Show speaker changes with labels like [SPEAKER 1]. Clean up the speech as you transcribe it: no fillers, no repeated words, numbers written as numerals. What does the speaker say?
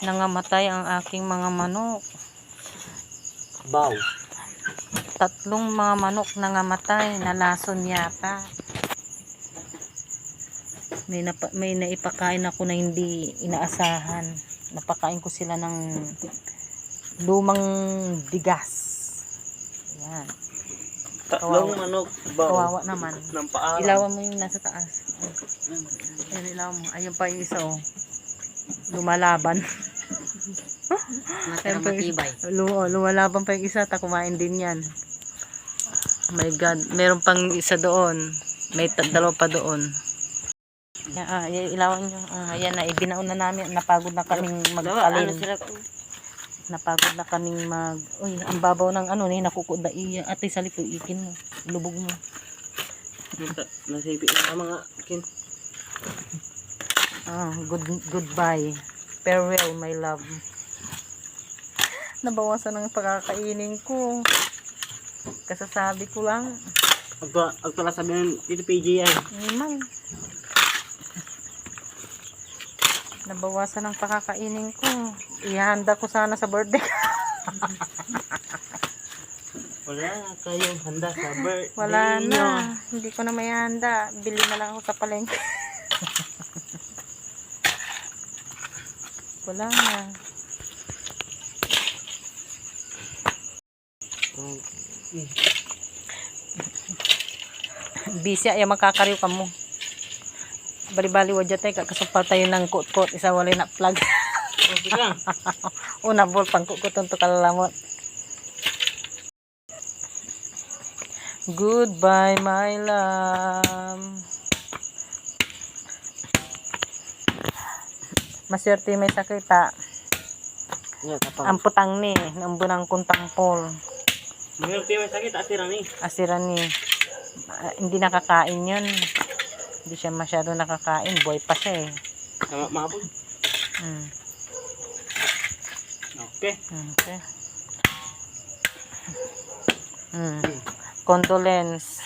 [SPEAKER 1] Nangamatay ang aking mga manok.
[SPEAKER 2] Bow.
[SPEAKER 1] 3 mga manok nangamatay, nalason yata. May naipakain ako na hindi inaasahan. Napakain ko sila ng lumang bigas. Ayan.
[SPEAKER 2] 3 manok. Bow.
[SPEAKER 1] Kawawa naman.
[SPEAKER 2] Ng paalam.
[SPEAKER 1] Ilawan mo yung nasa taas. Ayan, ilawan mo. Ayun pa yung isa, oh. Lumalaban.
[SPEAKER 3] Matibay.
[SPEAKER 1] Lumalaban pa yung isa, kumain din yan. Oh my God, meron pang isa doon. May 2 pa doon. Ilawan nyo. Ayan na, ibinaon na namin. Napagod na kaming magpalim. Napagod na kaming uy, ang babaw ng nakukuda. Ate, salip, ikin mo. Lubog mo.
[SPEAKER 2] Nasipit na mga kin.
[SPEAKER 1] Goodbye. Farewell, my love. Nabawasan ng pagkakainin ko. Kasasabi ko lang.
[SPEAKER 2] Agpala sabi ng dito PG yan.
[SPEAKER 1] Naman. Nabawasan ng pagkakainin ko. Ihanda ko sana sa birthday.
[SPEAKER 2] Wala kayong handa sa birthday.
[SPEAKER 1] Wala na. Hindi ko na may handa. Bili na lang ako sa palengke. Wala na. Busy ay makakariw ka mo. Bali-bali wadya tayo kakasupal tayo ng kot-kot. Isa walay na plug.
[SPEAKER 2] Okay lang.
[SPEAKER 1] Una bol pang kukuton to kalalamot. Goodbye, my love. Maswerte may sakita. Ang putang ni, ang bunang kuntang pol.
[SPEAKER 2] Maswerte may sakit, asiran ni.
[SPEAKER 1] Asiran ni. Hindi nakakain yun. Hindi siya masyado nakakain. Boy pa siya eh.
[SPEAKER 2] Tama, mabog. Okay.
[SPEAKER 1] Okay. Condolence.